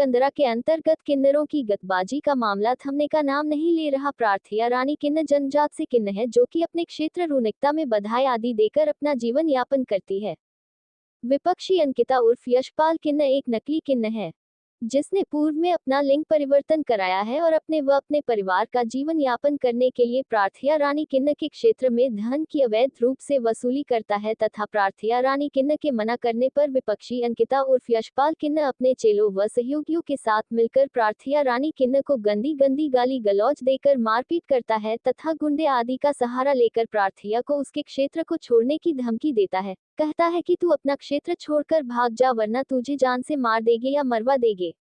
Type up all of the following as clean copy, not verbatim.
सिकंदरा के अंतर्गत किन्नरों की गतबाजी का मामला थमने का नाम नहीं ले रहा। प्रार्थिया रानी किन्न जनजात से किन्न है, जो कि अपने क्षेत्र रूनिकता में बधाई आदि देकर अपना जीवन यापन करती है। विपक्षी अंकिता उर्फ यशपाल किन्न एक नकली किन्न है, जिसने पूर्व में अपना लिंग परिवर्तन कराया है और अपने परिवार का जीवन यापन करने के लिए प्रार्थिया रानी किन्न के क्षेत्र में धन की अवैध रूप से वसूली करता है, तथा प्रार्थिया रानी किन्न के मना करने पर विपक्षी अंकिता उर्फ यशपाल किन्न अपने चेलों व सहयोगियों के साथ मिलकर प्रार्थिया रानी किन्न को गंदी गंदी गाली गलौज देकर मारपीट करता है तथा गुंडे आदि का सहारा लेकर प्रार्थिया को उसके क्षेत्र को छोड़ने की धमकी देता है। कहता है कि तू अपना क्षेत्र छोड़कर भाग जा, वरना तुझे जान से मार देंगे या मरवा देंगे।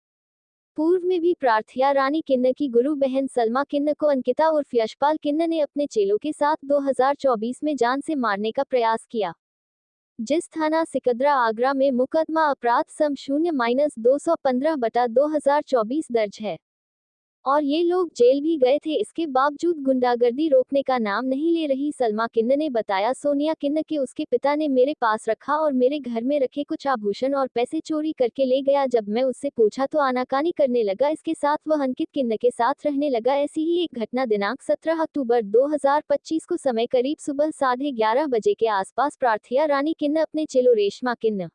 पूर्व में भी प्रार्थिया रानी किन्न की गुरु बहन सलमा किन्न को अंकिता उर्फ यशपाल किन्न ने अपने चेलों के साथ 2024 में जान से मारने का प्रयास किया, जिस थाना सिकंदरा आगरा में मुकदमा अपराध सम 0-215/2024 दर्ज है और ये लोग जेल भी गए थे। इसके बावजूद गुंडागर्दी रोकने का नाम नहीं ले रही सलमा किन्न ने बताया, सोनिया किन्न के उसके पिता ने मेरे पास रखा और मेरे घर में रखे कुछ आभूषण और पैसे चोरी करके ले गया। जब मैं उससे पूछा तो आनाकानी करने लगा। इसके साथ वह अंकित किन्न के साथ रहने लगा। ऐसी ही एक घटना दिनांक 17 अक्टूबर 2025 को समय करीब सुबह 11:30 बजे के आसपास प्रार्थिया रानी किन्न अपने चेलो रेशमा किन्न,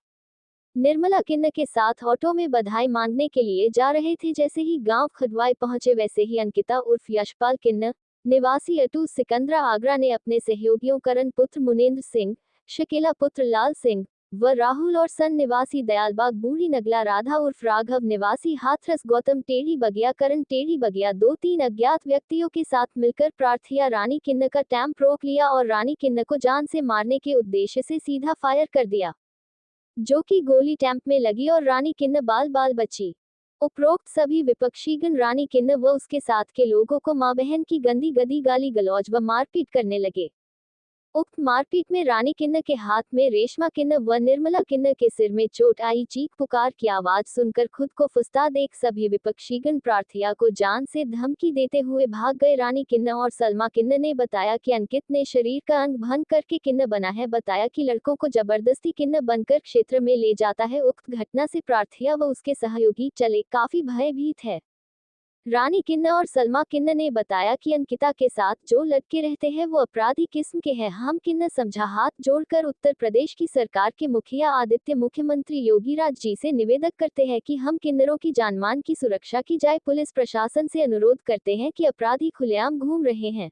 निर्मला किन्न के साथ ऑटो में बधाई मांगने के लिए जा रहे थे। जैसे ही गांव खडवाई पहुंचे, वैसे ही अंकिता उर्फ यशपाल किन्न, निवासी अटू सिकंदरा आगरा ने अपने सहयोगियों करण पुत्र मुनेंद्र सिंह, शकीला पुत्र लाल सिंह व राहुल और सन निवासी दयालबाग बूढ़ी नगला राधा उर्फ राघव निवासी हाथरस गौतम टेढ़ी बगिया करण टेढ़ी बगिया 2-3 अज्ञात व्यक्तियों के साथ मिलकर प्रार्थिया रानी किन्न का टैंप रोक लिया और रानी किन्न को जान से मारने के उद्देश्य से सीधा फायर कर दिया, जो कि गोली टैंप में लगी और रानी किन्न बाल बाल बची। उपरोक्त सभी विपक्षीगण रानी किन्न व उसके साथ के लोगों को मां बहन की गंदी गदी गाली गलौज व मारपीट करने लगे। उक्त मारपीट में रानी किन्न के हाथ में, रेशमा किन्न व निर्मला किन्न के सिर में चोट आई। चीख पुकार की आवाज सुनकर खुद को फुसता देख सभी विपक्षीगण प्रार्थिया को जान से धमकी देते हुए भाग गए। रानी किन्न और सलमा किन्न ने बताया कि अंकित ने शरीर का अंग भंग करके किन्न बना है। बताया कि लड़कों को जबरदस्ती किन्न बनकर क्षेत्र में ले जाता है। उक्त घटना से प्रार्थिया व उसके सहयोगी चले काफी भयभीत है। रानी किन्न और सलमा किन्न ने बताया कि अंकिता के साथ जो लड़के रहते हैं वो अपराधी किस्म के हैं। हम किन्न समझा हाथ जोड़कर उत्तर प्रदेश की सरकार के मुखिया आदित्य मुख्यमंत्री योगी राज जी से निवेदन करते हैं कि हम किन्नरों की जानमाल की सुरक्षा की जाए। पुलिस प्रशासन से अनुरोध करते हैं कि अपराधी खुलेआम घूम रहे हैं।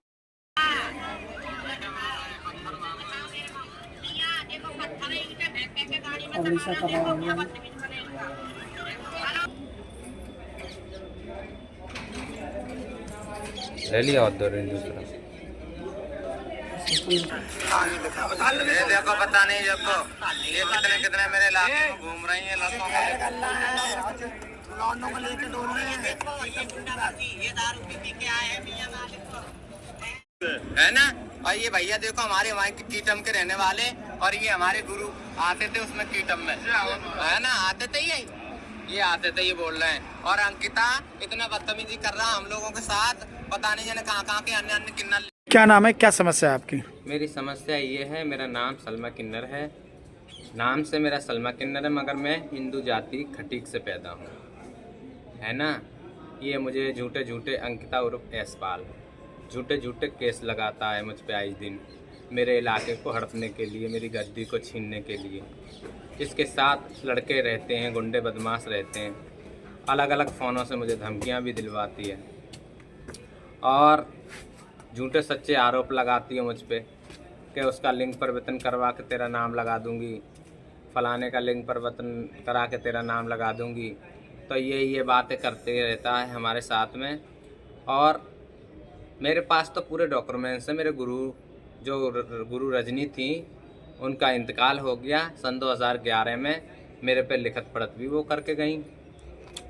ले लिया दूसरा देखो, पता नहीं देखो ये कितने कितने मेरे इलाके में घूम रही हैं लड़कों को लेके डोल रहे हैं, है ना। और ये भैया देखो हमारे वहाँ की कीटम के रहने वाले, और ये हमारे गुरु आते थे उसमें कीटम में, है ना, आते थे ये आते थे, ये बोल रहे हैं। और अंकिता इतना बदतमीजी कर रहा हम लोगों के साथ, पता नहीं जाने कहाँ के अन्य अन्य किन्नर। क्या नाम है, क्या समस्या है आपकी? मेरी समस्या ये है, मेरा नाम सलमा किन्नर है, नाम से मेरा सलमा किन्नर है, मगर मैं हिंदू जाति खटीक से पैदा हूँ, है ना। ये मुझे झूठे झूठे अंकिता उर्फ यशपाल झूठे झूठे केस लगाता है मुझ पे आए दिन, मेरे इलाके को हड़पने के लिए, मेरी गद्दी को छीनने के लिए। इसके साथ लड़के रहते हैं, गुंडे बदमाश रहते हैं, अलग अलग फ़ोनों से मुझे धमकियां भी दिलवाती है और झूठे सच्चे आरोप लगाती है मुझ पे कि उसका लिंग परिवर्तन करवा के तेरा नाम लगा दूंगी, फलाने का लिंग परिवर्तन करा के तेरा नाम लगा दूंगी। तो ये बातें करते रहता है हमारे साथ में। और मेरे पास तो पूरे डॉक्यूमेंट्स हैं। मेरे गुरु रजनी थी, उनका इंतकाल हो गया सन 2011 में, मेरे पे लिखत पढ़त भी वो करके गई,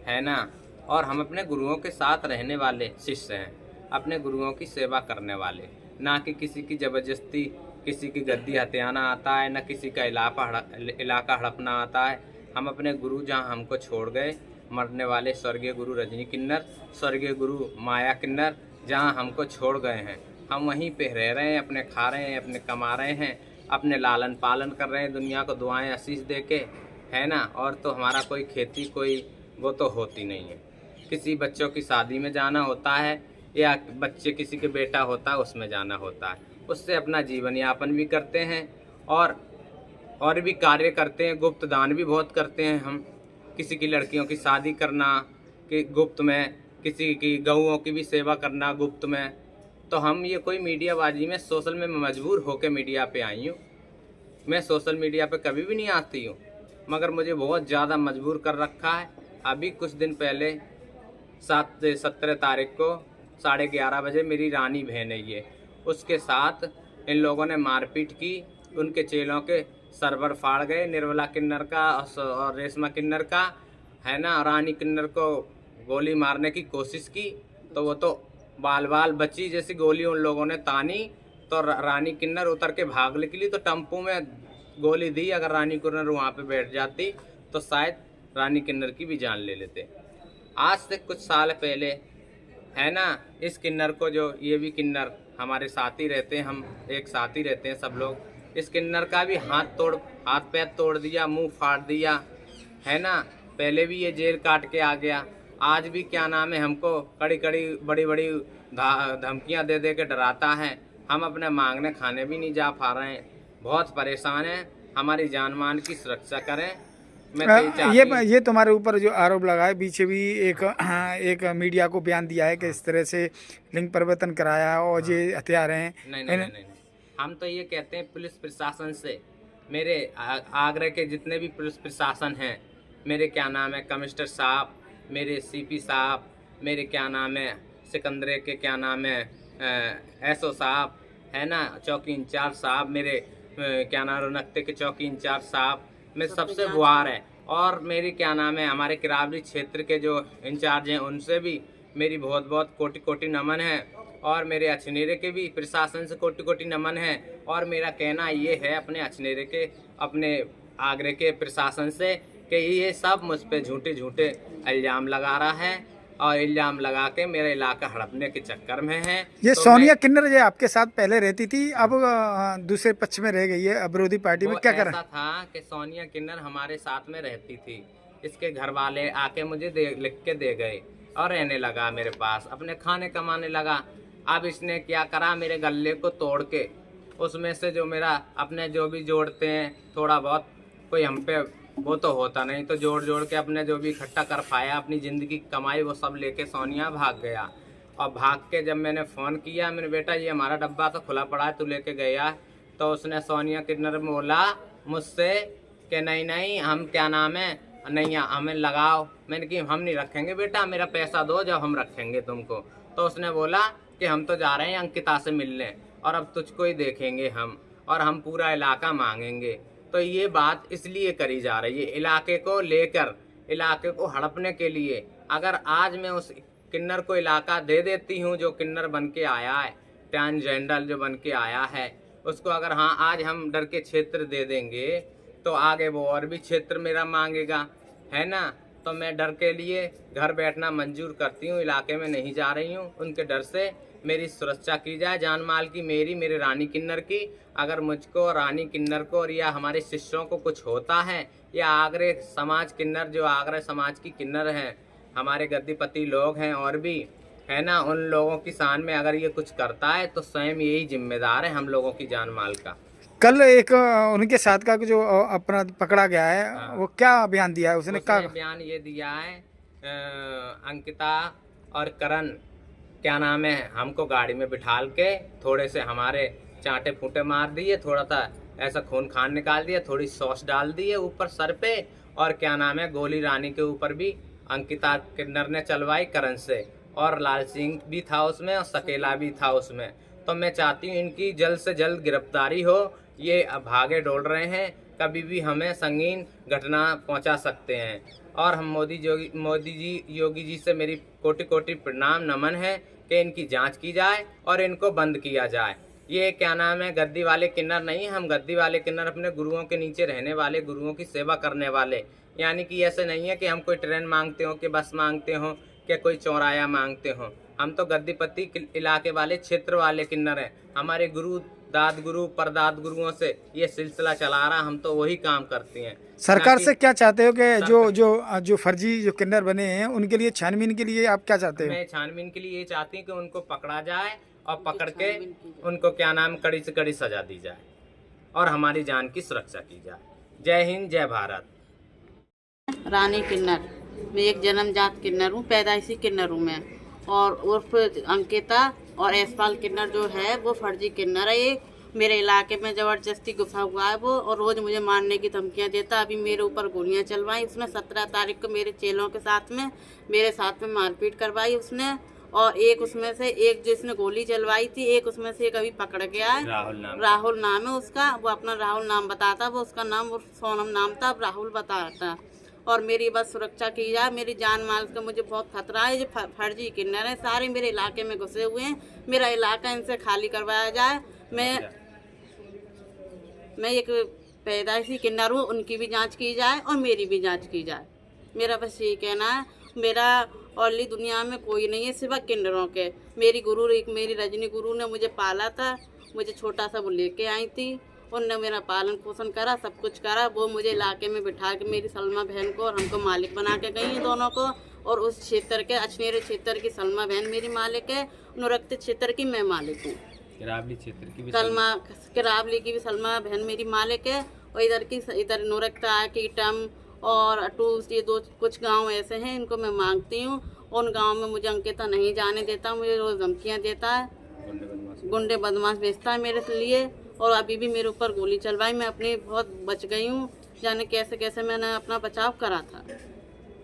है ना। और हम अपने गुरुओं के साथ रहने वाले शिष्य हैं, अपने गुरुओं की सेवा करने वाले, ना कि किसी की ज़बरदस्ती किसी की गद्दी हथियाना आता है, ना किसी का इलाका हड़पना आता है। हम अपने गुरु जहाँ हमको छोड़ गए, मरने वाले स्वर्गीय गुरु रजनी किन्नर, स्वर्गीय गुरु माया किन्नर, जहाँ हमको छोड़ गए हैं, हम वहीं पे रह रहे हैं, अपने खा रहे हैं, अपने कमा रहे हैं, अपने लालन पालन कर रहे हैं, दुनिया को दुआएं आशीष दे के, है ना। और तो हमारा कोई खेती, कोई वो तो होती नहीं है। किसी बच्चों की शादी में जाना होता है या बच्चे किसी के बेटा होता है उसमें जाना होता है, उससे अपना जीवन यापन भी करते हैं और भी कार्य करते हैं। गुप्त दान भी बहुत करते हैं हम। किसी की लड़कियों की शादी करना कि गुप्त में, किसी की गऊओं की भी सेवा करना गुप्त में। तो हम ये कोई मीडियाबाजी में सोशल में मजबूर होकर मीडिया पे आई हूँ। मैं सोशल मीडिया पे कभी भी नहीं आती हूँ, मगर मुझे बहुत ज़्यादा मजबूर कर रखा है। अभी कुछ दिन पहले 17 तारीख को 11:30 बजे मेरी रानी बहन है ये, उसके साथ इन लोगों ने मारपीट की। उनके चेलों के सरवर फाड़ गए, निर्मला किन्नर का और रेशमा किन्नर का, है ना। रानी किन्नर को गोली मारने की कोशिश की तो वो तो बाल बाल बची, जैसी गोली उन लोगों ने तानी तो रानी किन्नर उतर के भाग निकली तो टम्पू में गोली दी। अगर रानी किन्नर वहाँ पे बैठ जाती तो शायद रानी किन्नर की भी जान ले लेते। आज से कुछ साल पहले, है ना, इस किन्नर को, जो ये भी किन्नर हमारे साथ ही रहते हैं, हम एक साथ ही रहते हैं सब लोग। इस किन्नर का भी हाथ पैर तोड़ दिया, मुंह फाड़ दिया, है ना। पहले भी ये जेल काट के आ गया। आज भी क्या नाम है, हमको कड़ी कड़ी बड़ी बड़ी धमकियां दे दे के डराता है। हम अपने मांगने खाने भी नहीं जा पा रहे हैं, बहुत परेशान हैं। हमारी जान मान की सुरक्षा करें। मैं तो ये तुम्हारे ऊपर जो आरोप लगा है, पीछे भी एक मीडिया को बयान दिया है कि इस तरह से लिंग परिवर्तन कराया और ये हथियार हैं। नहीं, हम तो ये कहते हैं पुलिस प्रशासन से, मेरे आगरा के जितने भी पुलिस प्रशासन हैं, मेरे क्या नाम है कमिश्नर साहब, मेरे सीपी साहब, मेरे क्या नाम है सिकंदरे के क्या नाम है एसओ साहब, है ना, चौकी इंचार्ज साहब, मेरे क्या नाम रनकते के चौकी इंचार्ज साहब, मैं सबसे गुहार है। और मेरी क्या नाम है हमारे किरावली क्षेत्र के जो इंचार्ज हैं उनसे भी मेरी बहुत बहुत कोटि कोटि नमन है। और मेरे अछनेरे के भी प्रशासन से कोटि कोटि नमन है। और मेरा कहना ये है अपने अछनेरे के, अपने आगरे के प्रशासन से कि ये सब मुझ पे झूठे झूठे इल्ज़ाम लगा रहा है और इल्ज़ाम लगा के मेरा इलाका हड़पने के चक्कर में है। ये तो सोनिया किन्नर जो आपके साथ पहले रहती थी, अब दूसरे पक्ष में रह गई है विरोधी पार्टी में, क्या कर रहा है? ऐसा था कि सोनिया किन्नर हमारे साथ में रहती थी, इसके घर वाले आके मुझे लिख के दे गए और रहने लगा मेरे पास, अपने खाने कमाने लगा। अब इसने क्या करा, मेरे गले को तोड़ के उसमें से जो मेरा अपने जो भी जोड़ते हैं थोड़ा बहुत, कोई हम पे वो तो होता नहीं, तो जोड़ जोड़ के अपने जो भी इकट्ठा कर पाया, अपनी ज़िंदगी की कमाई वो सब लेके सोनिया भाग गया। और भाग के जब मैंने फ़ोन किया, मेरे बेटा ये हमारा डब्बा तो खुला पड़ा है, तू लेके गया, तो उसने सोनिया किन्नर बोला मुझसे कि नहीं हम क्या नाम है नहीं हमें लगाओ। मैंने कि हम नहीं रखेंगे बेटा, मेरा पैसा दो जब हम रखेंगे तुमको। तो उसने बोला कि हम तो जा रहे हैं अंकिता से मिलने और अब तुझको ही देखेंगे हम, और हम पूरा इलाका मांगेंगे। तो ये बात इसलिए करी जा रही है इलाके को लेकर, इलाके को हड़पने के लिए। अगर आज मैं उस किन्नर को इलाका दे देती हूँ जो किन्नर बन के आया है, ट्रांसजेंडर जो बन के आया है, उसको अगर हाँ आज हम डर के क्षेत्र दे देंगे तो आगे वो और भी क्षेत्र मेरा मांगेगा, है ना। तो मैं डर के लिए घर बैठना मंजूर करती हूँ, इलाके में नहीं जा रही हूँ। उनके डर से मेरी सुरक्षा की जाए, जान माल की, मेरे रानी किन्नर की। अगर मुझको, रानी किन्नर को और या हमारे शिष्यों को कुछ होता है, या आगरे समाज किन्नर, जो आगरा समाज की किन्नर हैं, हमारे गद्दीपति लोग हैं और भी, है ना, उन लोगों की शान में अगर ये कुछ करता है तो स्वयं यही जिम्मेदार है हम लोगों की जान माल का। कल एक उनके साथ का जो अपराध पकड़ा गया है, हाँ। वो क्या बयान दिया है उसने? क्या बयान ये दिया है अंकिता और करण क्या नाम है हमको गाड़ी में बिठाल के थोड़े से हमारे चांटे फूटे मार दिए, थोड़ा सा ऐसा खून खान निकाल दिया, थोड़ी सॉस डाल दिए ऊपर सर पे, और क्या नाम है गोली रानी के ऊपर भी अंकिता किन्नर ने चलवाई करण से, और लाल सिंह भी था उसमें और सकेला भी था उसमें। तो मैं चाहती हूँ इनकी जल्द से जल्द गिरफ्तारी हो। ये भागे डोल रहे हैं, कभी भी हमें संगीन घटना पहुंचा सकते हैं। और हम योगी जी से मेरी कोटि कोटि प्रणाम नमन है कि इनकी जांच की जाए और इनको बंद किया जाए। ये क्या नाम है गद्दी वाले किन्नर नहीं, हम गद्दी वाले किन्नर अपने गुरुओं के नीचे रहने वाले, गुरुओं की सेवा करने वाले। यानी कि ऐसे नहीं है कि हम कोई ट्रेन मांगते हो, कि बस मांगते हो, कि कोई चौराया मांगते हो। हम तो गद्दीपति इलाके वाले, क्षेत्र वाले किन्नर हैं। हमारे गुरु दाद गुरु परदाद गुरुओं से ये सिलसिला चला रहा, हम तो वही काम करते हैं। सरकार ना से कि क्या चाहते हो कि जो फर्जी जो किन्नर बने हैं उनके लिए छानबीन के लिए आप क्या चाहते हो? मैं छानबीन के लिए ये चाहती हूँ कि उनको पकड़ा जाए और पकड़ के उनको क्या नाम कड़ी से कड़ी सजा दी जाए और हमारी जान की सुरक्षा की जाए। जय हिंद, जय भारत। रानी किन्नर, मैं एक जन्मजात किन्नर हूँ, पैदाइशी किन्नर हूँ मैं। और उर्फ अंकिता और यशपाल किन्नर जो है वो फर्जी किन्नर है। ये मेरे इलाके में ज़बरदस्ती घुसा हुआ है वो, और रोज़ मुझे मारने की धमकियाँ देता। अभी मेरे ऊपर गोलियाँ चलवाई उसने 17 तारीख को मेरे चेलों के साथ में, मेरे साथ में मारपीट करवाई उसने। और एक उसमें से एक जिसने गोली चलवाई थी, एक उसमें से एक अभी पकड़ गया है। राहुल नाम है उसका, वो अपना राहुल नाम बताता, वो उसका नाम वो सोनम नाम था, अब राहुल बताता। और मेरी बस सुरक्षा की जाए, मेरी जान माल का मुझे बहुत खतरा है। जो फर्जी किन्नर है सारे मेरे इलाके में घुसे हुए हैं, मेरा इलाका इनसे खाली करवाया जाए। मैं एक पैदाइशी किन्नर हूँ, उनकी भी जांच की जाए और मेरी भी जांच की जाए। मेरा बस यही कहना है। मेरा औरली दुनिया में कोई नहीं है सिवा किन्नरों के। मेरी गुरु, एक मेरी रजनी गुरु ने मुझे पाला था, मुझे छोटा सा वो लेके आई थी, उनने मेरा पालन पोषण करा, सब कुछ करा। वो मुझे इलाके में बिठा के मेरी सलमा बहन को और हमको मालिक बना के गई हैं दोनों को। और उस क्षेत्र के अजमेर क्षेत्र की सलमा बहन मेरी मालिक है, नुरक्त क्षेत्र की मैं मालिक हूँ। किरावली क्षेत्र की भी किरावली की भी सलमा बहन मेरी मालिक है। और इधर नुरक्ता, कीटम और अटूस, ये दो कुछ गांव ऐसे हैं, इनको मैं मांगती हूँ। उन गांव में मुझे अंकिता नहीं जाने देता, मुझे रोज़ धमकियाँ देता है, गुंडे बदमाश भेजता है मेरे लिए। और अभी भी मेरे ऊपर गोली चलवाई, मैं अपनी बहुत बच गई हूँ। जाने कैसे कैसे मैंने अपना बचाव करा था,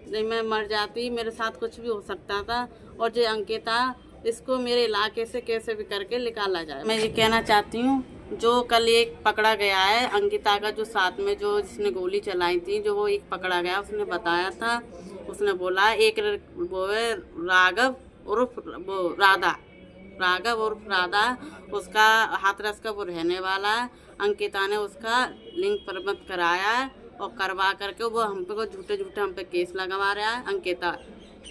नहीं मैं मर जाती, मेरे साथ कुछ भी हो सकता था। और जो अंकिता, इसको मेरे इलाके से कैसे भी करके निकाला जाए। मैं ये कहना चाहती हूँ, जो कल एक पकड़ा गया है अंकिता का, जो साथ में जो जिसने गोली चलाई थी, जो वो एक पकड़ा गया, उसने बताया था, उसने बोला एक वो है राघव उर्फ वो राघव उर्फ राधा, उसका हाथरस का वो रहने वाला है। अंकिता ने उसका लिंक प्रबंध कराया है और करवा करके वो हम पे को झूठे हम पे केस लगवा रहा है। अंकिता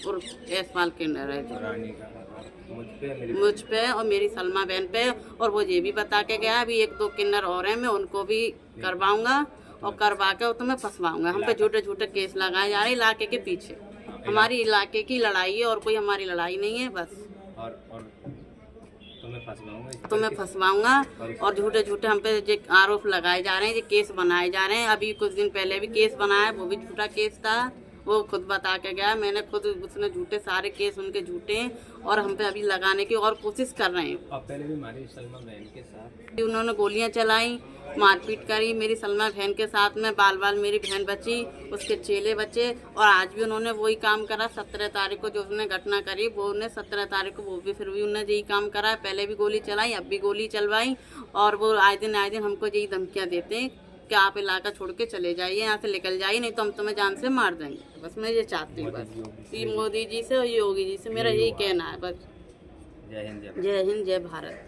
उर्फ यशपाल किन्नर है मुझ पे और मेरी सलमा बहन पे। और वो ये भी बता के गया अभी 1-2 किन्नर और हैं, मैं उनको भी करवाऊंगा और करवा के तो मैं फंसवाऊंगा। हम पे झूठे केस लगाए जा रहे इलाके के पीछे। हमारी इलाके की लड़ाई है और कोई हमारी लड़ाई नहीं है बस। और तो मैं फंसवाऊंगा और झूठे हम पे जो आरोप लगाए जा रहे हैं, जो केस बनाए जा रहे हैं। अभी कुछ दिन पहले भी केस बनाया, वो भी झूठा केस था, वो खुद बता के गया। मैंने खुद, उसने झूठे सारे केस उनके झूठे हैं और हम पे अभी लगाने की और कोशिश कर रहे हैं। और पहले भी हमारी सलमा बहन के साथ उन्होंने गोलियां चलाई, मारपीट करी मेरी सलमा बहन के साथ में। बाल मेरी बहन बची, उसके चेले बचे। और आज भी उन्होंने वही काम करा। 17 तारीख को जो उसने घटना करी, वो उन्हें 17 तारीख को वो भी फिर भी उन्होंने यही काम करा। पहले भी गोली चलाई, अब भी गोली चलवाई। और वो आए दिन हमको यही धमकियाँ देते हैं कि आप इलाका छोड़ के चले जाइए, यहाँ से निकल जाइए, नहीं तो हम तुम्हें जान से मार देंगे। बस मैं ये चाहती हूँ, बस ये मोदी जी से और योगी जी से मेरा यही कहना है बस। जय हिंद, जय हिंद, जय भारत।